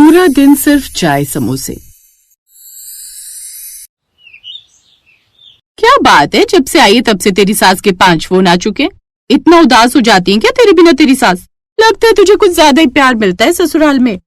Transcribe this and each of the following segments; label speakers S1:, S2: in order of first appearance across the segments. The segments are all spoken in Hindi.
S1: पूरा दिन सिर्फ चाय समोसे। क्या बात है, जब से आई है तब से तेरी सास के 5 फोन आ चुके। इतना उदास हो जाती है क्या तेरे बिना तेरी सास? लगता है तुझे कुछ ज्यादा ही प्यार मिलता है ससुराल में।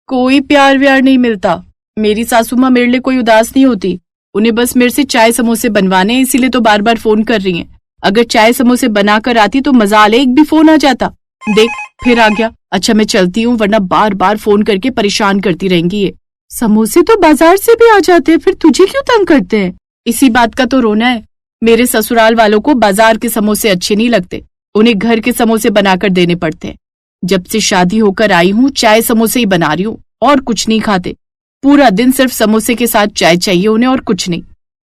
S1: कोई प्यार व्यार नहीं मिलता। मेरी सासू माँ मेरे लिए कोई उदास नहीं होती। उन्हें बस मेरे से चाय समोसे बनवाने हैं, इसीलिए तो बार बार फोन कर रही हैं। अगर चाय समोसे बनाकर आती तो मजा ले, एक भी फोन आ जाता। देख फिर आ गया। अच्छा मैं चलती हूँ, वरना बार बार फोन करके परेशान करती रहेंगी ये। समोसे तो बाजार से भी आ जाते हैं, फिर तुझे क्यों तंग करते हैं? इसी बात का तो रोना है। मेरे ससुराल वालों को बाजार के समोसे अच्छे नहीं लगते, उन्हें घर के समोसे बनाकर देने पड़ते हैं। जब से शादी होकर आई हूँ चाय समोसे ही बना रही हूँ, और कुछ नहीं खाते। पूरा दिन सिर्फ समोसे के साथ चाय चाहिए उन्हें, और कुछ नहीं।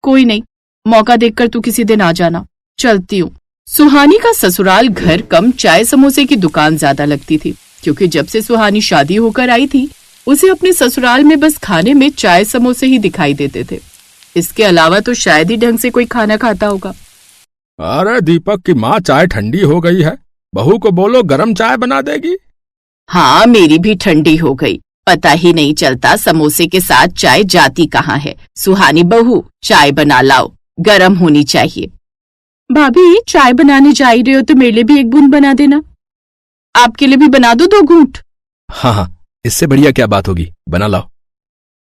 S1: कोई नहीं, मौका देखकर तू किसी दिन आ जाना। चलती हूँ। सुहानी का ससुराल घर कम चाय समोसे की दुकान ज्यादा लगती थी, क्योंकि जब से सुहानी शादी होकर आई थी उसे अपने ससुराल में बस खाने में चाय समोसे ही दिखाई देते थे। इसके अलावा तो शायद ही ढंग से कोई खाना खाता होगा।
S2: अरे दीपक की माँ चाय ठंडी हो गई है, बहू को बोलो गरम चाय बना देगी।
S1: हाँ मेरी भी ठंडी हो गई, पता ही नहीं चलता समोसे के साथ चाय जाती कहाँ है। सुहानी बहू चाय बना लाओ, गरम होनी चाहिए। भाभी चाय बनाने जा ही रहे हो तो मेरे लिए भी एक बूंद बना देना। आपके लिए भी बना दो 2 घूंट।
S2: हाँ, इससे बढ़िया क्या बात होगी, बना लाओ।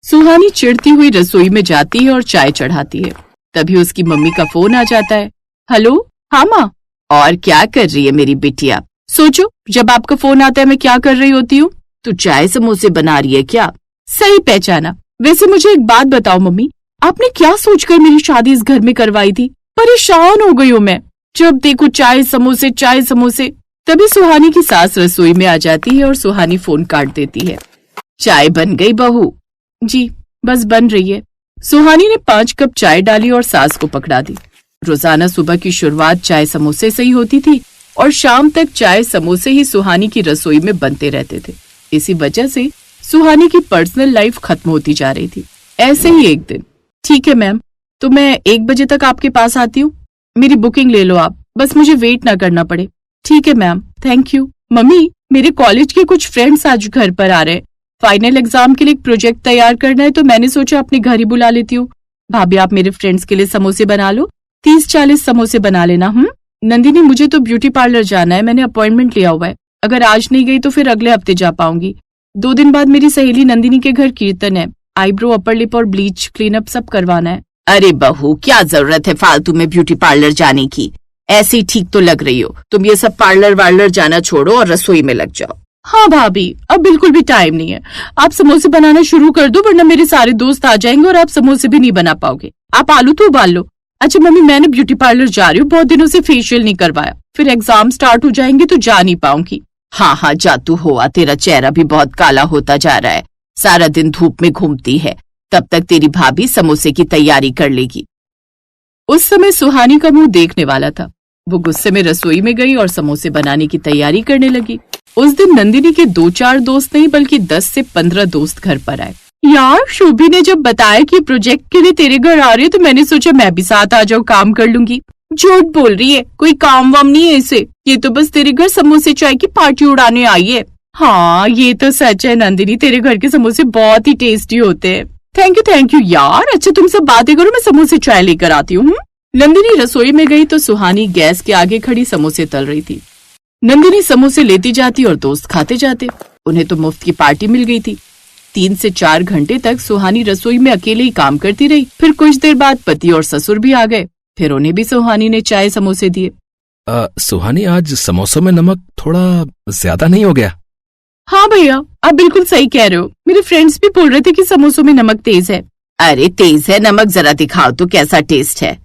S1: सुहानी चिढ़ती हुई रसोई में जाती है और चाय चढ़ाती है। तभी उसकी मम्मी का फोन आ जाता है। हेलो, हाँ माँ। और क्या कर रही है मेरी बिटिया? सोचो जब आपका फोन आता है मैं क्या कर रही होती हूँ। तू चाय समोसे बना रही है क्या? सही पहचाना। वैसे मुझे एक बात बताओ मम्मी, आपने क्या सोचकर मेरी शादी इस घर में करवाई थी? परेशान हो गई हूँ मैं, जब देखो चाय समोसे चाय समोसे। तभी सुहानी की सास रसोई में आ जाती है और सुहानी फोन काट देती है। चाय बन गई बहू? जी बस बन रही है। सुहानी ने 5 कप चाय डाली और सास को पकड़ा दी। रोजाना सुबह की शुरुआत चाय समोसे से ही होती थी और शाम तक चाय समोसे ही सुहानी की रसोई में बनते रहते थे। इसी वजह से सुहानी की पर्सनल लाइफ खत्म होती जा रही थी। ऐसे ही एक दिन, ठीक है मैम, तो मैं 1 बजे तक आपके पास आती हूँ। मेरी बुकिंग ले लो आप, बस मुझे वेट ना करना पड़े। ठीक है मैम, थैंक यू। मम्मी मेरे कॉलेज के कुछ फ्रेंड्स आज घर पर आ रहे हैं। फाइनल एग्जाम के लिए एक प्रोजेक्ट तैयार करना है, तो मैंने सोचा अपने घर ही बुला लेती हूँ। भाभी आप मेरे फ्रेंड्स के लिए समोसे बना लो, 30-40 समोसे बना लेना। नंदिनी मुझे तो ब्यूटी पार्लर जाना है, मैंने अपॉइंटमेंट लिया हुआ है। अगर आज नहीं गई तो फिर अगले हफ्ते जा पाऊंगी। 2 दिन बाद मेरी सहेली नंदिनी के घर कीर्तन है। आईब्रो, अपर लिप और ब्लीच क्लीनअप सब करवाना है। अरे बहू क्या जरूरत है फालतू में ब्यूटी पार्लर जाने की, ऐसे ही ठीक तो लग रही हो। तुम ये सब पार्लर वार्लर जाना छोड़ो और रसोई में लग जाओ। हाँ भाभी अब बिल्कुल भी टाइम नहीं है, आप समोसे बनाना शुरू कर दो, वरना मेरे सारे दोस्त आ जाएंगे और आप समोसे भी नहीं बना पाओगे। आप आलू तो उबाल लो। अच्छा मम्मी मैंने ब्यूटी पार्लर जा रही हूँ, बहुत दिनों से फेशियल नहीं करवाया, फिर एग्जाम स्टार्ट हो जाएंगे तो जा नहीं पाऊंगी। हाँ जातू हुआ, तेरा चेहरा भी बहुत काला होता जा रहा है, सारा दिन धूप में घूमती है। तब तक तेरी भाभी समोसे की तैयारी कर लेगी। उस समय सुहानी का मुंह देखने वाला था। वो गुस्से में रसोई में गई और समोसे बनाने की तैयारी करने लगी। उस दिन नंदिनी के 2-4 दोस्त नहीं बल्कि 10 से 15 दोस्त घर पर आए। यार शोभी ने जब बताया कि प्रोजेक्ट के लिए तेरे घर आ रही है तो मैंने सोचा मैं भी साथ आ जाऊँ, काम कर लूंगी। झूठ बोल रही है, कोई काम वाम नहीं है इसे, ये तो बस तेरे घर समोसे चाय की पार्टी उड़ाने आई है। हाँ ये तो सच है नंदिनी, तेरे घर के समोसे बहुत ही टेस्टी होते हैं। थैंक यू यार। अच्छा तुम सब बातें करो, मैं समोसे चाय लेकर आती हूँ। नंदिनी रसोई में गई तो सुहानी गैस के आगे खड़ी समोसे तल रही थी। नंदिनी समोसे लेती जाती और दोस्त खाते जाते। उन्हें तो मुफ्त की पार्टी मिल गई थी। 3 से 4 घंटे तक सुहानी रसोई में अकेले ही काम करती रही। फिर कुछ देर बाद पति और ससुर भी आ गए, फिर उन्हें भी सुहानी ने चाय समोसे दिए।
S2: सुहानी आज समोसों में नमक थोड़ा ज्यादा नहीं हो गया?
S1: हाँ भैया आप बिल्कुल सही कह रहे हो, मेरे फ्रेंड्स भी बोल रहे थे कि समोसों में नमक तेज है। अरे तेज है नमक, जरा दिखाओ तो कैसा टेस्ट है।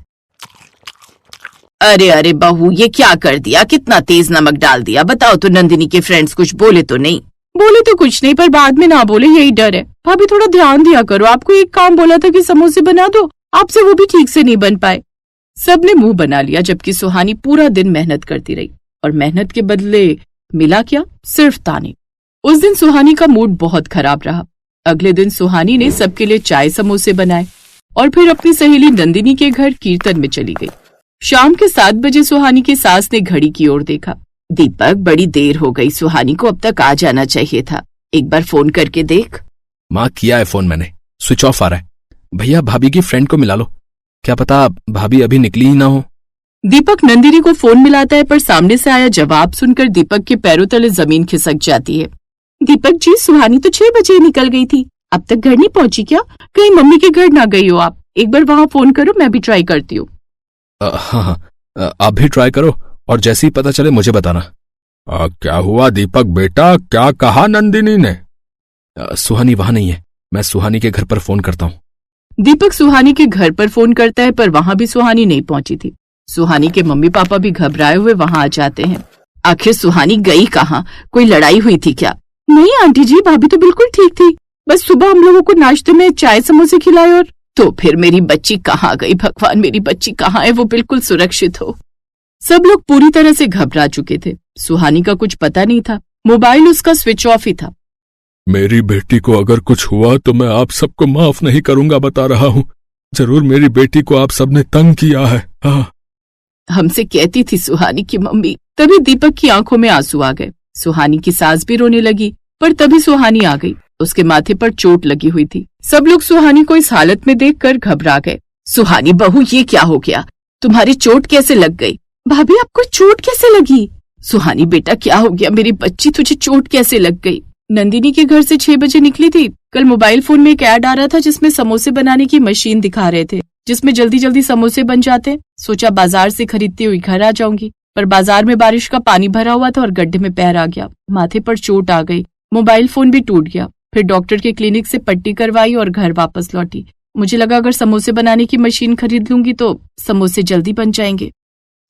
S1: अरे बहू ये क्या कर दिया, कितना तेज नमक डाल दिया। बताओ तो नंदिनी के फ्रेंड्स कुछ बोले तो नहीं? बोले तो कुछ नहीं, पर बाद में ना बोले यही डर है। भाभी थोड़ा ध्यान दिया करो, आपको एक काम बोला था कि समोसे बना दो, आपसे वो भी ठीक से नहीं बन पाए। सबने मुंह बना लिया, जबकि सुहानी पूरा दिन मेहनत करती रही और मेहनत के बदले मिला क्या, सिर्फ ताने। उस दिन सुहानी का मूड बहुत खराब रहा। अगले दिन सुहानी ने सबके लिए चाय समोसे बनाए और फिर अपनी सहेली नंदिनी के घर कीर्तन में चली गई। शाम के 7 बजे सुहानी की सास ने घड़ी की ओर देखा। दीपक बड़ी देर हो गई, सुहानी को अब तक आ जाना चाहिए था। एक बार फोन करके देख।
S2: माँ किया है फोन मैंने, स्विच ऑफ आ रहा है। भैया भाभी की फ्रेंड को मिला लो, क्या पता भाभी अभी निकली ही ना हो।
S1: दीपक नंदिनी को फोन मिलाता है, पर सामने से आया जवाब सुनकर दीपक के पैरों तले जमीन खिसक जाती है। दीपक जी, सुहानी तो 6 बजे निकल गई थी, अब तक घर नहीं पहुंची क्या? कहीं मम्मी के घर ना गई हो आप? एक बार वहां फोन करो, मैं भी ट्राई करती हूँ।
S2: हाँ, आप भी ट्राई करो और जैसे ही पता चले मुझे बताना। क्या हुआ दीपक बेटा, क्या कहा नंदिनी ने? सुहानी वहां नहीं है, मैं सुहानी के घर पर फोन करता हूँ।
S1: दीपक सुहानी के घर पर फोन करता है, पर वहां भी सुहानी नहीं पहुंची थी। सुहानी के मम्मी पापा भी घबराए हुए वहां आ जाते हैं। आखिर सुहानी गई कहाँ? कोई लड़ाई हुई थी क्या? नहीं आंटी जी, भाभी तो बिल्कुल ठीक थी, बस सुबह हम लोगों को नाश्ते में चाय समोसे खिलाए। और तो फिर मेरी बच्ची कहाँ गई? भगवान, मेरी बच्ची कहाँ है? वो बिल्कुल सुरक्षित हो। सब लोग पूरी तरह से घबरा चुके थे। सुहानी का कुछ पता नहीं था, मोबाइल उसका स्विच ऑफ ही था।
S2: मेरी बेटी को अगर कुछ हुआ तो मैं आप सबको माफ नहीं करूंगा, बता रहा हूँ। जरूर मेरी बेटी को आप सबने तंग किया है। हाँ,
S1: हमसे कहती थी सुहानी की मम्मी। तभी दीपक की आंखों में आंसू आ गए। सुहानी की सास भी रोने लगी, पर तभी सुहानी आ गई। उसके माथे पर चोट लगी हुई थी। सब लोग सुहानी को इस हालत में देखकर घबरा गए। सुहानी बहू, ये क्या हो गया? तुम्हारी चोट कैसे लग गई? भाभी, आपको चोट कैसे लगी? सुहानी बेटा, क्या हो गया? मेरी बच्ची, तुझे चोट कैसे लग गई? नंदिनी के घर से 6 बजे निकली थी। कल मोबाइल फोन में एक ऐड आ रहा था जिसमें समोसे बनाने की मशीन दिखा रहे थे, जिसमें जल्दी जल्दी समोसे बन जाते। सोचा बाजार से खरीदती हुई घर आ जाऊंगी, पर बाजार में बारिश का पानी भरा हुआ था और गड्ढे में पैर आ गया। माथे पर चोट आ गई, मोबाइल फोन भी टूट गया। फिर डॉक्टर के क्लिनिक से पट्टी करवाई और घर वापस लौटी। मुझे लगा अगर समोसे बनाने की मशीन खरीद लूंगी तो समोसे जल्दी बन जाएंगे।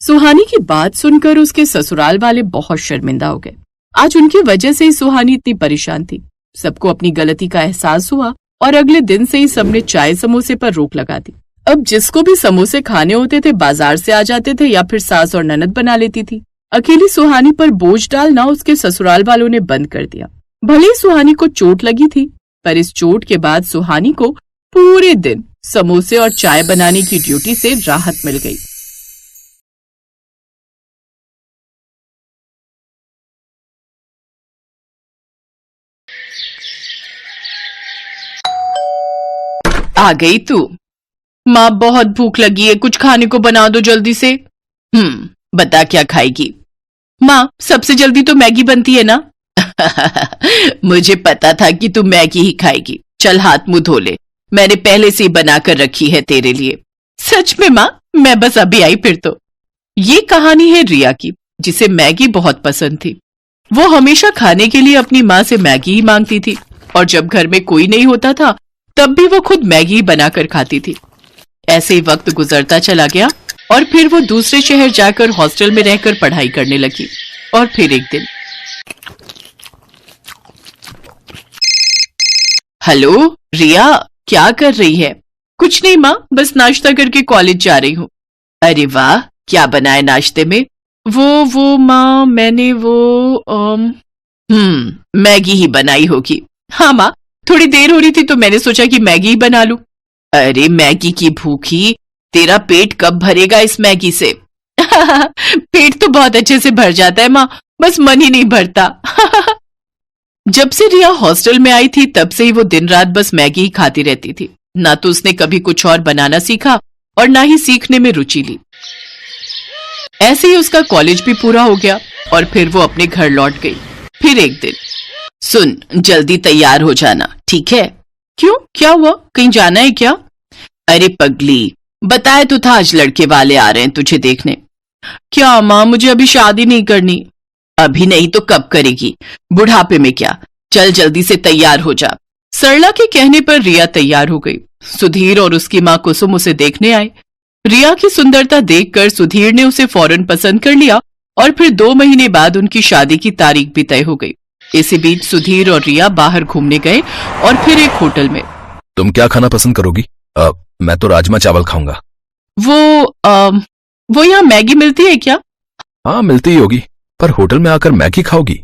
S1: सुहानी की बात सुनकर उसके ससुराल वाले बहुत शर्मिंदा हो गए। आज उनकी वजह से ही सुहानी इतनी परेशान थी। सबको अपनी गलती का एहसास हुआ और अगले दिन से ही सबने चाय समोसे पर रोक लगा दी। अब जिसको भी समोसे खाने होते थे बाजार से आ जाते थे या फिर सास और ननद बना लेती थी। अकेली सुहानी पर बोझ डालना उसके ससुराल वालों ने बंद कर दिया। भले ही सुहानी को चोट लगी थी, पर इस चोट के बाद सुहानी को पूरे दिन समोसे और चाय बनाने की ड्यूटी से राहत मिल गई। आ गई तू? माँ, बहुत भूख लगी है, कुछ खाने को बना दो जल्दी से। बता क्या खाएगी? माँ, सबसे जल्दी तो मैगी बनती है ना। मुझे पता था कि तू मैगी ही खाएगी। चल हाथ मुंह धो ले, मैंने पहले से ही बना कर रखी है तेरे लिए। सच में माँ? मैं बस अभी आई फिर तो। ये कहानी है रिया की, जिसे मैगी बहुत पसंद थी। वो हमेशा खाने के लिए अपनी माँ से मैगी ही मांगती थी और जब घर में कोई नहीं होता था तब भी वो खुद मैगी बनाकर खाती थी। ऐसे ही वक्त गुजरता चला गया और फिर वो दूसरे शहर जाकर हॉस्टल में रहकर पढ़ाई करने लगी। और फिर एक दिन, हेलो रिया, क्या कर रही है? कुछ नहीं माँ, बस नाश्ता करके कॉलेज जा रही हूँ। अरे वाह, क्या बना है नाश्ते में? वो माँ, मैंने मैगी ही बनाई होगी। हाँ माँ, थोड़ी देर हो रही थी तो मैंने सोचा कि मैगी ही बना लूं। अरे मैगी की भूखी, तेरा पेट कब भरेगा इस मैगी से? पेट तो बहुत अच्छे से भर जाता है माँ, बस मन ही नहीं भरता। जब से रिया हॉस्टल में आई थी तब से ही वो दिन रात बस मैगी ही खाती रहती थी। ना तो उसने कभी कुछ और बनाना सीखा और ना ही सीखने में रुचि ली। ऐसे ही उसका कॉलेज भी पूरा हो गया और फिर वो अपने घर लौट गई। फिर एक दिन, सुन, जल्दी तैयार हो जाना, ठीक है? क्यों, क्या हुआ? कहीं जाना है क्या? अरे पगली, बताया तो था आज लड़के वाले आ रहे हैं तुझे देखने। क्या माँ, मुझे अभी शादी नहीं करनी। अभी नहीं तो कब करेगी? बुढ़ापे में क्या? चल जल्दी से तैयार हो जा। सरला के कहने पर रिया तैयार हो गई। सुधीर और उसकी माँ कुसुम उसे देखने आए। रिया की सुंदरता देखकर सुधीर ने उसे फौरन पसंद कर लिया और फिर 2 महीने बाद उनकी शादी की तारीख भी तय हो गई। इसी बीच सुधीर और रिया बाहर घूमने गए और फिर एक होटल में।
S2: तुम क्या खाना पसंद करोगी? मैं तो राजमा चावल खाऊंगा।
S1: वो यहाँ मैगी मिलती है क्या?
S2: हाँ मिलती ही होगी, पर होटल में आकर मैगी खाओगी?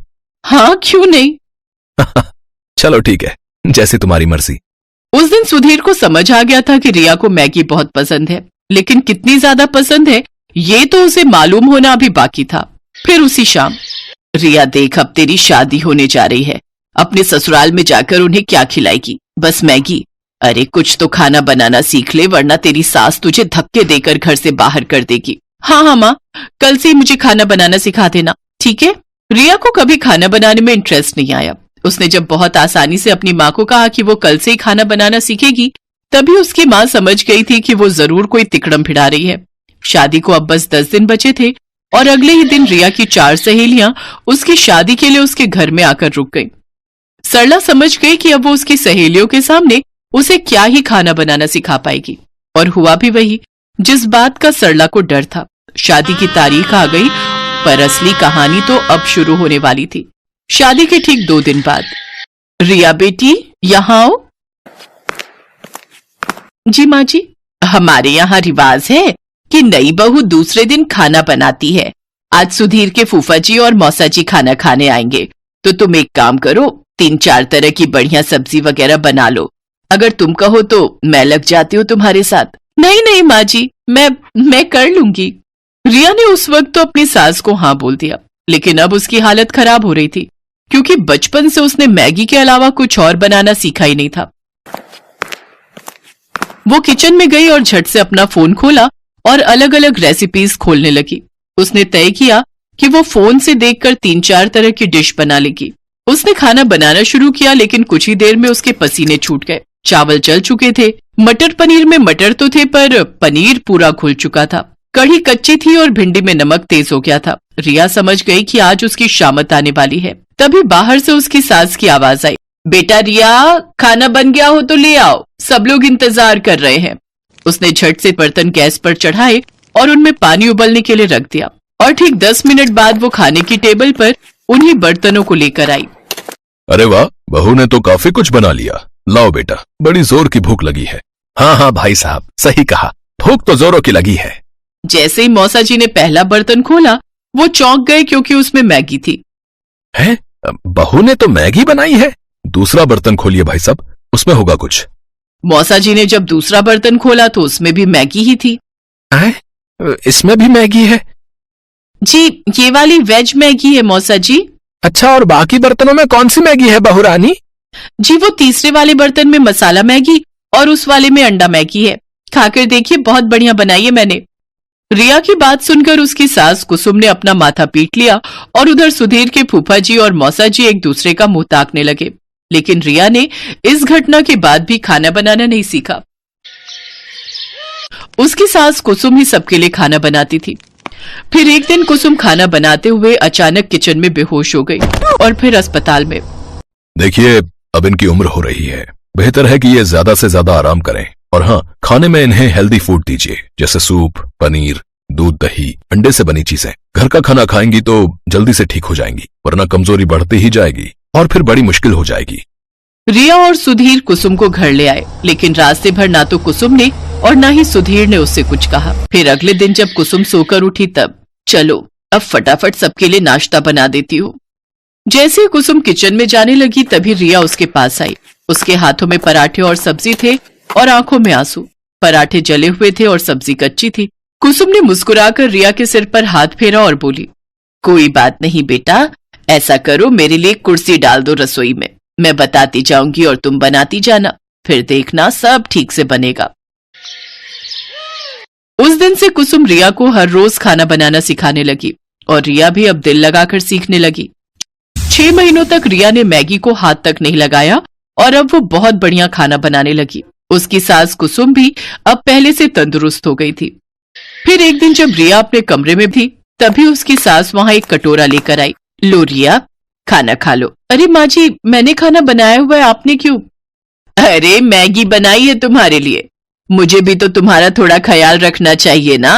S1: हाँ, क्यों नहीं।
S2: चलो ठीक है, जैसे तुम्हारी मर्जी।
S1: उस दिन सुधीर को समझ आ गया था कि रिया को मैगी बहुत पसंद है, लेकिन कितनी ज्यादा पसंद है ये तो उसे मालूम होना अभी बाकी था। फिर उसी शाम, रिया देख, अब तेरी शादी होने जा रही है। अपने ससुराल में जाकर उन्हें क्या खिलाएगी? बस मैगी? अरे कुछ तो खाना बनाना सीख ले, वरना तेरी सास तुझे धक्के देकर घर से बाहर कर देगी। हाँ हाँ माँ, कल से मुझे खाना बनाना सिखा देना, ठीक है? रिया को कभी खाना बनाने में इंटरेस्ट नहीं आया। उसने जब बहुत आसानी से अपनी माँ को कहा कि वो कल से ही खाना बनाना सीखेगी, तभी उसकी माँ समझ गई थी कि वो जरूर कोई तिकड़म भिड़ा रही है। शादी को अब बस 10 दिन बचे थे और अगले ही दिन रिया की 4 सहेलियां उसकी शादी के लिए उसके घर में आकर रुक गईं। सरला समझ गई कि अब वो उसकी सहेलियों के सामने उसे क्या ही खाना बनाना सिखा पाएगी, और हुआ भी वही जिस बात का सरला को डर था। शादी की तारीख आ गई, पर असली कहानी तो अब शुरू होने वाली थी। शादी के ठीक 2 दिन बाद। रिया बेटी, यहाँ आओ। जी माँ जी। हमारे यहाँ रिवाज है कि नई बहू दूसरे दिन खाना बनाती है। आज सुधीर के फूफा जी और मौसा जी खाना खाने आएंगे, तो तुम एक काम करो, 3-4 तरह की बढ़िया सब्जी वगैरह बना लो। अगर तुम कहो तो मैं लग जाती हूँ तुम्हारे साथ। नहीं नहीं माँ जी, मैं कर लूंगी। रिया ने उस वक्त तो अपनी सास को हाँ बोल दिया, लेकिन अब उसकी हालत खराब हो रही थी, क्योंकि बचपन से उसने मैगी के अलावा कुछ और बनाना सीखा ही नहीं था। वो किचन में गई और झट से अपना फोन खोला और अलग अलग रेसिपीज खोलने लगी। उसने तय किया कि वो फोन से देखकर 3-4 तरह की डिश बना लेगी। उसने खाना बनाना शुरू किया, लेकिन कुछ ही देर में उसके पसीने छूट गए। चावल जल चुके थे, मटर पनीर में मटर तो थे पर पनीर पूरा घुल चुका था। कढ़ी कच्ची थी और भिंडी में नमक तेज हो गया था। रिया समझ गई कि आज उसकी शामत आने वाली है। तभी बाहर से उसकी सास की आवाज आई, बेटा रिया, खाना बन गया हो तो ले आओ, सब लोग इंतजार कर रहे हैं। उसने झट से बर्तन गैस पर चढ़ाए और उनमें पानी उबलने के लिए रख दिया, और ठीक 10 मिनट बाद वो खाने की टेबल पर उन्हीं बर्तनों को लेकर आई।
S2: अरे वाह, बहू ने तो काफी कुछ बना लिया। लाओ बेटा, बड़ी जोर की भूख लगी है। हाँ हाँ भाई साहब, सही कहा, भूख तो जोरों की लगी है।
S1: जैसे ही मौसा जी ने पहला बर्तन खोला, वो चौंक गए, क्योंकि उसमें मैगी थी।
S2: है? बहू ने तो मैगी बनाई है? दूसरा बर्तन खोलिए भाई साहब, उसमें होगा कुछ।
S1: मौसा जी ने जब दूसरा बर्तन खोला तो उसमें भी मैगी ही थी।
S2: इसमें भी मैगी है?
S1: जी, ये वाली वेज मैगी है मौसा जी।
S2: अच्छा, और बाकी बर्तनों में कौन सी मैगी है बहू रानी?
S1: जी, वो तीसरे वाले बर्तन में मसाला मैगी और उस वाले में अंडा मैगी है। खाकर देखिए, बहुत बढ़िया बनाई है मैंने। रिया की बात सुनकर उसकी सास कुसुम ने अपना माथा पीट लिया, और उधर सुधीर के फूफा जी और मौसा जी एक दूसरे का मुंह ताकने लगे। लेकिन रिया ने इस घटना के बाद भी खाना बनाना नहीं सीखा। उसकी सास कुसुम ही सबके लिए खाना बनाती थी। फिर एक दिन कुसुम खाना बनाते हुए अचानक किचन में बेहोश हो गई और फिर अस्पताल में।
S2: देखिए, अब इनकी उम्र हो रही है, बेहतर है कि ये ज्यादा से ज्यादा आराम करें, और हाँ, खाने में इन्हें हेल्दी फूड दीजिए, जैसे सूप, पनीर, दूध, दही, अंडे से बनी चीजें। घर का खाना खाएंगी तो जल्दी से ठीक हो जाएंगी, वरना कमजोरी बढ़ती ही जाएगी और फिर बड़ी मुश्किल हो जाएगी।
S1: रिया और सुधीर कुसुम को घर ले आए, लेकिन रास्ते भर ना तो कुसुम ने और ना ही सुधीर ने उससे कुछ कहा। फिर अगले दिन जब कुसुम सोकर उठी तब, चलो अब फटाफट सबके लिए नाश्ता बना देती हूँ। जैसे ही कुसुम किचन में जाने लगी, तभी रिया उसके पास आई। उसके हाथों में पराठे और सब्जी थे और आंखों में आंसू। पराठे जले हुए थे और सब्जी कच्ची थी। कुसुम ने मुस्कुराकर रिया के सिर पर हाथ फेरा और बोली, कोई बात नहीं बेटा, ऐसा करो, मेरे लिए कुर्सी डाल दो रसोई में, मैं बताती जाऊंगी और तुम बनाती जाना, फिर देखना सब ठीक से बनेगा। उस दिन से कुसुम रिया को हर रोज खाना बनाना सिखाने लगी, और रिया भी अब दिल लगाकर सीखने लगी। 6 महीनों तक रिया ने मैगी को हाथ तक नहीं लगाया, और अब वो बहुत बढ़िया खाना बनाने लगी। उसकी सास कुसुम भी अब पहले से तंदुरुस्त हो गई थी। फिर एक दिन जब रिया अपने कमरे में थी, तभी उसकी सास वहां एक कटोरा लेकर आई। लो रिया, खाना खा लो। अरे माँ जी, मैंने खाना बनाया हुआ है, आपने क्यों? अरे मैगी बनाई है तुम्हारे लिए, मुझे भी तो तुम्हारा थोड़ा ख्याल रखना चाहिए ना।